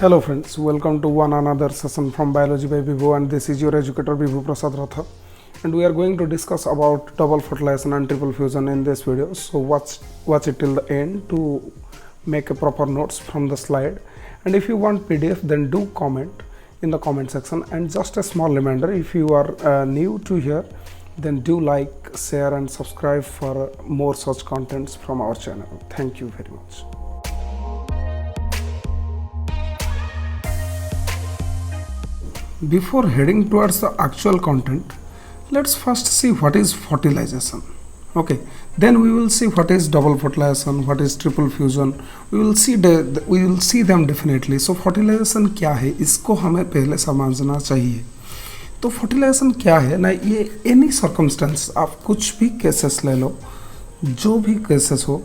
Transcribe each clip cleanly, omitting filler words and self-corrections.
Hello friends, welcome to one another session from Biology by Vibhu, and this is your educator Vibhu Prasad Ratha, and we are going to discuss about double fertilization and triple fusion in this video. So watch it till the end to make a proper notes from the slide, and if you want PDF then do comment in the comment section. And just a small reminder, if you are new to here, then do like, share and subscribe for more such contents from our channel. Thank you very much. Before heading towards the actual content, let's first see what is fertilization. Okay, then we will see what is double fertilization, what is triple fusion. We will see them definitely. So fertilization क्या है, इसको हमें पहले समझना चाहिए. तो fertilization क्या है ना, ये एनी सर्कमस्टेंस, आप कुछ भी केसेस ले लो, जो भी केसेस हो,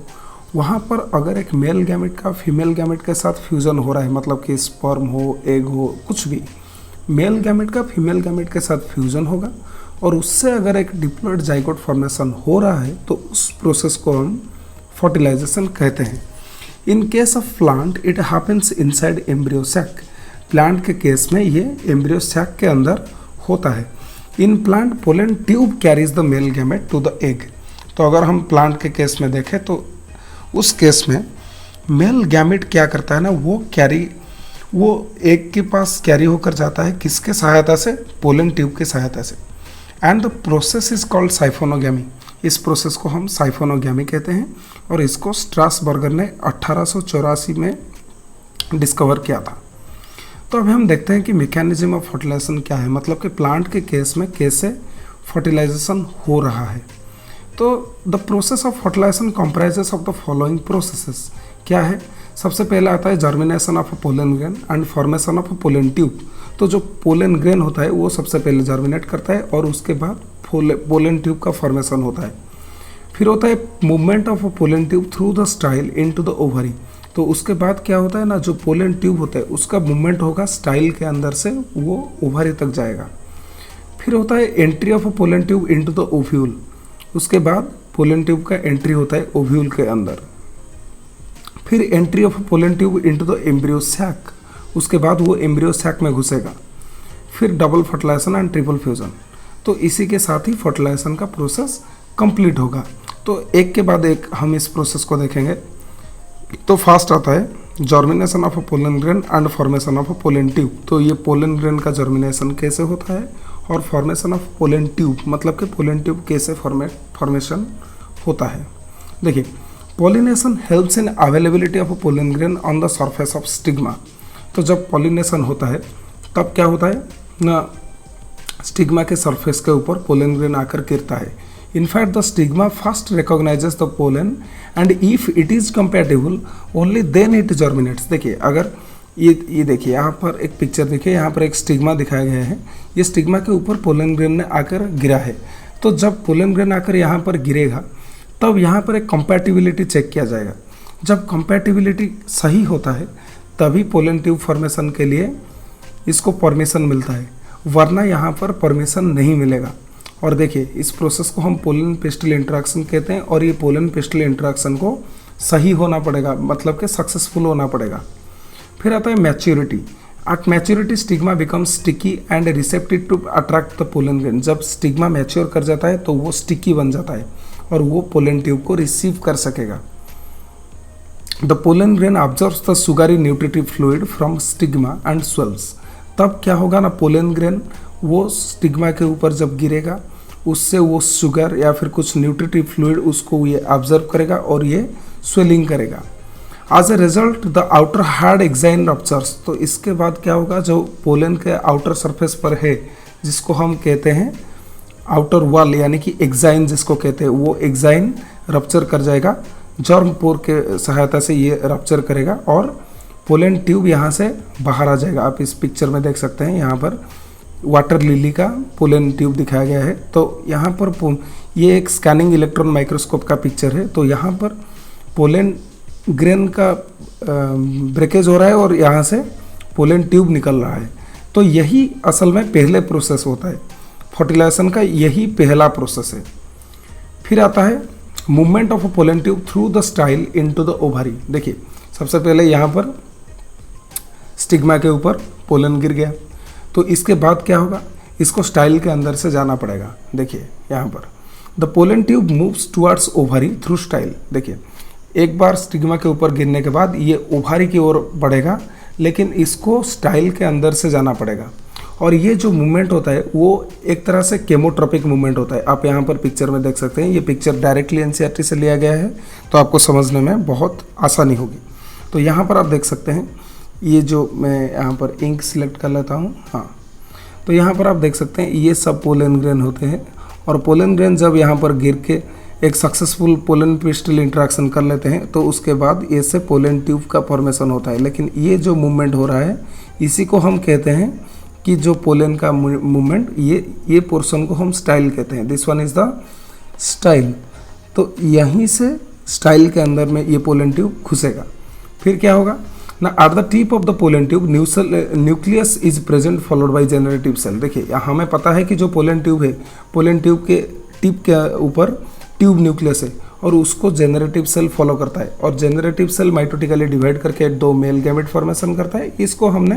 वहाँ पर अगर एक मेल गैमेट का फीमेल गैमेट के साथ फ्यूजन हो रहा है, मतलब कि स्पर्म हो, एग हो, कुछ भी, मेल गैमेट का फीमेल गैमेट के साथ फ्यूजन होगा और उससे अगर एक डिप्लॉइड जाइगोट फॉर्मेशन हो रहा है तो उस प्रोसेस को हम फर्टिलाइजेशन कहते हैं. In case of plant it happens inside embryo sac. Plant के केस में ये एम्ब्रियो सैक के अंदर होता है. In plant pollen tube carries the male gamete to the egg. तो अगर हम प्लांट के केस में देखें तो उस केस में मेल गैमेट क्या करता है ना, वो एग के पास कैरी होकर जाता है, किसके सहायता से, पोलन ट्यूब की सहायता से. And the process is called siphonogamy. इस प्रोसेस को हम साइफोनोगैमी कहते हैं और इसको स्ट्रासबर्गर ने 1884 में डिस्कवर किया था. तो अब हम देखते हैं कि मैकेनिज्म ऑफ फर्टिलाइजेशन क्या है, मतलब कि प्लांट के केस में कैसे फर्टिलाइजेशन हो रहा है. तो the process of fertilisation comprises of the following processes. क्या है, सबसे पहले आता है germination of a pollen grain and formation of a pollen tube. तो जो पोलन ग्रेन होता है वो सबसे पहले जर्मिनेट करता है और उसके बाद पोलन ट्यूब का फॉर्मेशन होता है. फिर होता है movement of a pollen tube through the style into the ovary. तो उसके बाद क्या होता है ना, जो पोलन ट्यूब होता है उसका मूवमेंट होगा स्टाइल के अंदर से, वो ओवरी तक जाएगा. फिर होता है entry of a pollen tube into the ovule. उसके बाद पोलन ट्यूब का एंट्री होता है ओव्यूल के अंदर. फिर entry of pollen tube into the embryo sac. उसके बाद वो एम्ब्रियो सैक में घुसेगा. फिर double fertilisation and triple fusion. तो इसी के साथ ही फर्टिलाइजेशन का प्रोसेस कंप्लीट होगा. तो एक के बाद एक हम इस प्रोसेस को देखेंगे. तो फर्स्ट आता है germination of a pollen grain and formation of a pollen tube. तो ये पोलन ग्रेन का जर्मिनेशन कैसे होता है और फॉर्मेशन ऑफ पोलन ट्यूब, मतलब कि पोलन ट्यूब कैसे फॉर्मेशन होता है. देखिए, pollination helps in availability of pollen grain on the surface of stigma. तो जब पॉलिनेशन होता है तब क्या होता है ना, स्टिग्मा के सरफेस के ऊपर पोलन ग्रेन आकर गिरता है. In fact the stigma first recognises the pollen and if it is compatible only then it germinates. देखिए, अगर ये देखिए, यहाँ पर एक पिक्चर देखिए, यहाँ पर एक स्टिग्मा दिखाया गया है. ये स्टिग्मा के ऊपर पोलन ग्रेन ने आकर गिरा है. तो जब पोलन ग्रेन आकर यहाँ पर गिरेगा तब यहाँ पर एक कंपैटिबिलिटी चेक किया जाएगा. जब कंपैटिबिलिटी सही होता है तभी पोलन ट्यूब फॉर्मेशन के लिए इसको परमिशन मिलता है, वरना यहाँ पर परमिशन नहीं मिलेगा. और देखिए, इस प्रोसेस को हम पोलन पेस्टल इंटरेक्शन कहते हैं और ये पोलन पेस्टल इंटरेक्शन को सही होना पड़ेगा, मतलब कि सक्सेसफुल होना पड़ेगा. फिर आता है maturity. At maturity stigma becomes sticky and receptive to attract the pollen grain. जब स्टिग्मा मैच्योर कर जाता है तो वो स्टिकी बन जाता है और वो पोलन ट्यूब को रिसीव कर सकेगा. The pollen grain observes the sugary nutritive fluid from stigma and swells. तब क्या होगा ना, पोलन ग्रेन वो स्टिग्मा के ऊपर जब गिरेगा उससे वो शुगर या फिर कुछ न्यूट्रिटिव फ्लूइड उसको ये ऑब्जर्व करेगा और ये स्वेलिंग करेगा. As a result the outer hard exine ruptures. तो इसके बाद क्या होगा, जो पोलन के आउटर सरफेस पर है जिसको हम कहते हैं आउटर वॉल, यानी कि एक्साइन जिसको कहते हैं, वो एक्साइन रप्चर कर जाएगा. जर्म पोर के सहायता से ये रप्चर करेगा और पोलन ट्यूब यहाँ से बाहर आ जाएगा. आप इस पिक्चर में देख सकते हैं, यहाँ पर वाटर लिली का पोलन ट्यूब दिखाया गया है. तो यहाँ पर ये एक स्कैनिंग इलेक्ट्रॉन माइक्रोस्कोप का पिक्चर है. तो यहाँ पर पोलन ग्रेन का ब्रेकेज हो रहा है और यहाँ से पोलन ट्यूब निकल रहा है. तो यही असल में पहले प्रोसेस होता है फर्टिलाइजेशन का, यही पहला प्रोसेस है. फिर आता है movement of a pollen tube through the style into the ovary. देखिए, सबसे पहले यहाँ पर स्टिग्मा के ऊपर पोलन गिर गया। तो इसके बाद क्या होगा, इसको स्टाइल के अंदर से जाना पड़ेगा। देखिए यहाँ पर the pollen tube moves towards ovary through style. देखिए एक बार स्टिग्मा के ऊपर गिरने के बाद ये ओवरी की ओर बढ़ेगा, लेकिन इसको स्टाइल के अंदर से जाना पड़ेगा। और ये जो मूवमेंट होता है वो एक तरह से केमोट्रोपिक मूवमेंट होता है। आप यहाँ पर पिक्चर में देख सकते हैं, ये पिक्चर डायरेक्टली एनसीईआरटी से लिया गया है, तो आपको समझने में बहुत आसानी होगी। तो यहाँ पर आप देख सकते हैं, ये जो मैं यहाँ पर इंक सिलेक्ट कर लेता हूँ, हाँ, तो यहाँ पर आप देख सकते हैं ये सब पोलन ग्रेन होते हैं। और पोलन ग्रेन जब यहाँ पर गिर के एक सक्सेसफुल पोलन पिस्टल इंटरेक्शन कर लेते हैं तो उसके बाद ये से पोलन ट्यूब का फॉर्मेशन होता है। लेकिन ये जो मूवमेंट हो रहा है इसी को हम कहते हैं कि जो पोलन का मूवमेंट, ये पोर्शन को हम स्टाइल कहते हैं। This one is the style. तो यहीं से स्टाइल के अंदर में ये पोलन ट्यूब घुसेगा। फिर क्या होगा ना, at the tip of the pollen tube nucleus is present followed by generative cell. देखिए हमें पता है कि जो पोलन ट्यूब है, पोलन ट्यूब के टिप के ऊपर ट्यूब न्यूक्लियस है और उसको जेनरेटिव सेल फॉलो करता है। और जेनरेटिव सेल माइटोटिकली डिवाइड करके 2 मेल गैमेट फॉर्मेशन करता है। इसको हमने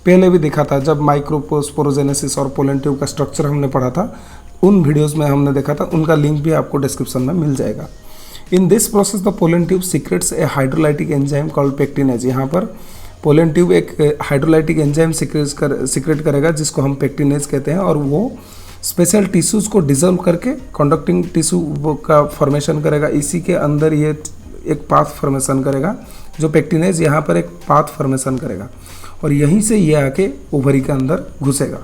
पहले भी देखा था जब माइक्रोस्पोरोजेनेसिस और पोलन ट्यूब का स्ट्रक्चर हमने पढ़ा था, उन वीडियोस में हमने देखा था, उनका लिंक भी आपको डिस्क्रिप्शन में मिल जाएगा। In this process the pollen tube secrets A hydrolytic enzyme called pectinase. यहाँ पर पोलन ट्यूब एक हाइड्रोलाइटिक एंजाइम सीक्रेट करेगा जिसको हम पेक्टिनेज कहते हैं। और वो स्पेशल टिश्यूज को डिजोल्व करके कंडक्टिंग टिश्यू का फॉर्मेशन करेगा। इसी के अंदर ये एक पाथ फॉर्मेशन करेगा, जो पेक्टिनेज यहाँ पर एक पाथ फॉर्मेशन करेगा और यहीं से ये आके ओवरी के अंदर घुसेगा।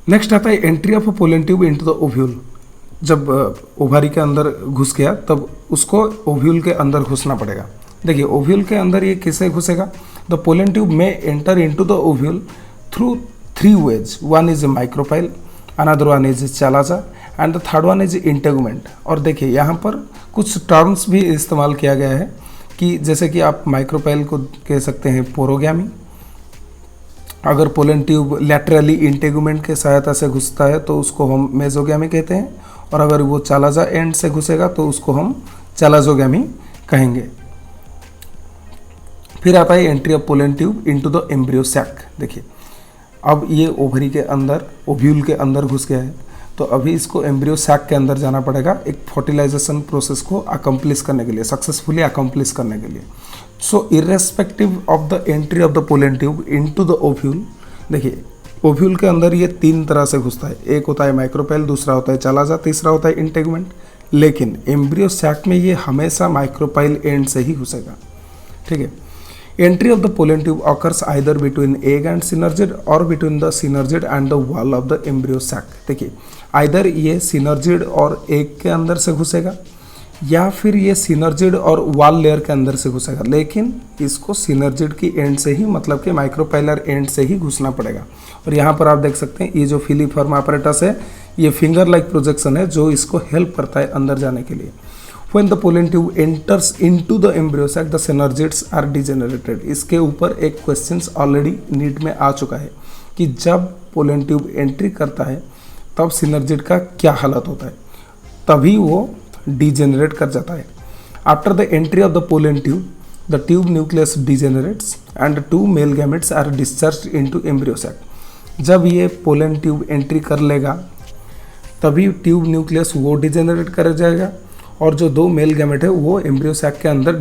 नेक्स्ट आता है entry of pollen tube into the ovule. जब ओवरी के अंदर घुस गया तब उसको ओव्यूल के अंदर घुसना पड़ेगा। देखिए ओव्यूल के अंदर ये कैसे घुसेगा, द पोलन ट्यूब में enter into the ovule through 3 ways. One is a micropyle, another one is chalaza and the third one is integument. और देखिए यहाँ पर कुछ टर्म्स भी इस्तेमाल किया गया है कि जैसे कि आप माइक्रोपाइल को कह सकते हैं पोरोगैमी, अगर पोलन ट्यूब लैटरली इंटेगुमेंट के सहायता से घुसता है तो उसको हम मेजोगैमी कहते हैं, और अगर वो चालाजा एंड से घुसेगा तो उसको हम चालाजोगैमी कहेंगे। फिर आता है entry of pollen tube into the embryo sac. देखिए अब ये ओवरी के अंदर, ओव्यूल के अंदर घुस गया है, तो अभी इसको एम्ब्रियो सैक के अंदर जाना पड़ेगा एक फर्टिलाइजेशन प्रोसेस को अकम्प्लिश करने के लिए, सक्सेसफुली अकम्प्लिश करने के लिए। So irrespective of the entry of the pollen tube into the ovule, देखिए ओव्यूल के अंदर ये 3 तरह से घुसता है। एक होता है माइक्रोपाइल, दूसरा होता है चालाजा, तीसरा होता है इंटेगुमेंट। लेकिन एम्ब्रियो सैक में ये हमेशा माइक्रोपाइल एंड से ही घुसेगा। ठीक है। Entry of the pollen tube occurs either between egg and synergid or between the synergid and the wall of the embryo sac। देखिए आइदर ये synergid और egg के अंदर से घुसेगा या फिर ये synergid और wall लेयर के अंदर से घुसेगा, लेकिन इसको synergid की एंड से ही, मतलब कि माइक्रोपाइलर एंड से ही घुसना पड़ेगा। और यहाँ पर आप देख सकते हैं ये जो फिलीफॉर्म apparatus है ये फिंगर लाइक प्रोजेक्शन है जो इसको हेल्प करता है अंदर जाने के लिए। When the pollen tube enters into the embryo sac, the synergids are degenerated। इसके ऊपर एक क्वेश्चंस ऑलरेडी नीट में आ चुका है कि जब पोलन ट्यूब एंट्री करता है तब सिनर्जिड का क्या हालत होता है, तभी वो डिजेनरेट कर जाता है। After the entry of the pollen tube, the tube nucleus degenerates and 2 male gametes are discharged into embryo sac. जब ये पोलन ट्यूब एंट्री कर लेगा तभी ट्यूब न्यूक्लियस वो डिजेनरेट कर जाएगा और जो 2 मेल गैमेट है वो एम्ब्रियो सैक के अंदर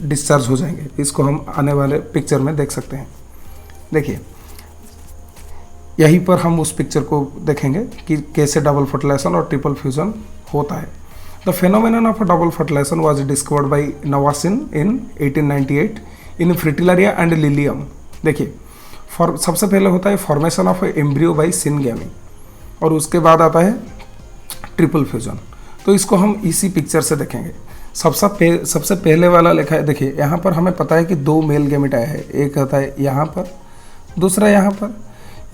डिस्चार्ज हो जाएंगे। इसको हम आने वाले पिक्चर में देख सकते हैं। देखिए यहीं पर हम उस पिक्चर को देखेंगे कि कैसे डबल फर्टिलाइजेशन और ट्रिपल फ्यूजन होता है। The phenomenon of double fertilization was discovered by Nawaschin in 1898 in Fritillaria and Lilium. देखिए सबसे पहले होता है formation of embryo by syngamy और उसके बाद आता है ट्रिपल फ्यूजन। तो इसको हम इसी पिक्चर से देखेंगे। सबसे पहले वाला लिखा है, देखिए यहाँ पर हमें पता है कि 2 मेल गैमेट आया है, एक होता है यहाँ पर, दूसरा यहाँ पर।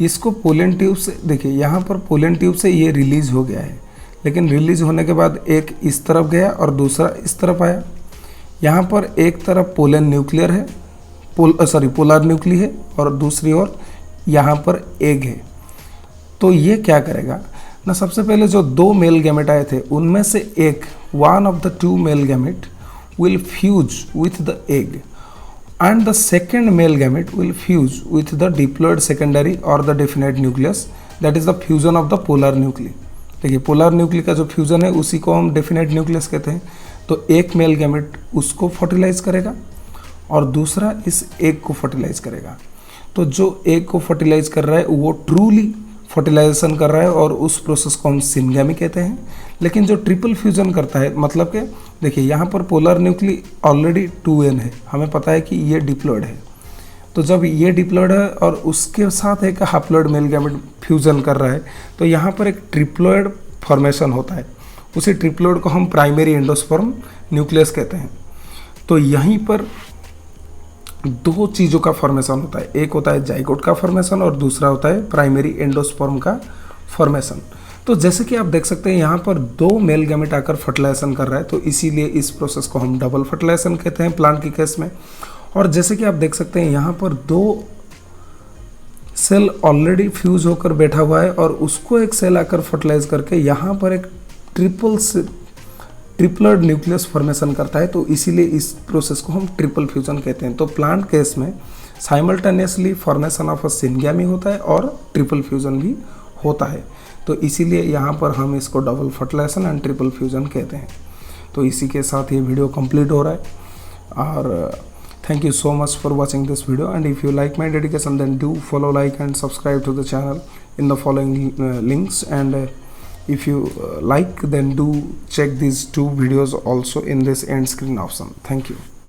इसको पोलन ट्यूब से, देखिए यहाँ पर पोलन ट्यूब से ये रिलीज हो गया है, लेकिन रिलीज होने के बाद एक इस तरफ गया और दूसरा इस तरफ आया। यहाँ पर एक तरफ पोलन न्यूक्लियर है, पोलर न्यूक्ली है और दूसरी ओर यहाँ पर एग है। तो ये क्या करेगा ना, सबसे पहले जो 2 मेल गैमेट आए थे उनमें से एक, 1 of the 2 male gamete, will fuse with the egg and the second male gamete will fuse with the diploid secondary or the definite nucleus, that is the fusion of the polar nuclei. देखिए polar nuclei का जो fusion है उसी को हम definite nucleus कहते हैं. तो एक मेल गैमेट उसको फर्टिलाइज करेगा और दूसरा इस एग को फर्टिलाइज करेगा. तो जो एग को फर्टिलाइज कर रहा है वो ट्रूली फर्टिलाइजेशन कर रहा है और उस प्रोसेस को हम सिनगैमी कहते हैं. लेकिन जो ट्रिपल फ्यूजन करता है, मतलब कि देखिए यहाँ पर पोलर न्यूक्ली ऑलरेडी 2n है, हमें पता है कि ये डिप्लॉयड है. तो जब ये डिप्लॉयड है और उसके साथ एक हाप्लॉयड मेल गैमेट फ्यूजन कर रहा है तो यहाँ पर एक ट्रिप्लॉयड फॉर्मेशन होता है. उसी ट्रिप्लॉयड को हम प्राइमरी एंडोस्पर्म न्यूक्लियस कहते हैं. तो यहीं पर दो चीज़ों का फॉर्मेशन होता है, एक होता है जाइगोट का फॉर्मेशन और दूसरा होता है प्राइमरी एंडोस्पर्म का फॉर्मेशन. तो जैसे कि आप देख सकते हैं यहाँ पर दो मेल गैमेट आकर फर्टिलाइजेशन कर रहा है, तो इसीलिए इस प्रोसेस को हम डबल फर्टिलाइजेशन कहते हैं प्लांट की केस में. और जैसे कि आप देख सकते हैं यहाँ पर दो सेल ऑलरेडी फ्यूज होकर बैठा हुआ है और उसको एक सेल आकर फर्टिलाइज करके यहाँ पर एक ट्रिपलड न्यूक्लियस फॉर्मेशन करता है. तो इसीलिए इस प्रोसेस को हम ट्रिपल फ्यूजन कहते हैं. तो प्लांट केस में simultaneously formation of a syngamy होता है और ट्रिपल फ्यूजन भी होता है. तो इसीलिए यहाँ पर हम इसको double fertilisation and triple fusion कहते हैं. तो इसी के साथ ये वीडियो कंप्लीट हो रहा है और thank you so much for watching this video, and if you like my dedication then do follow, like and subscribe to the channel in the following links, and if you like then do check these two videos also in this end screen option. Thank you.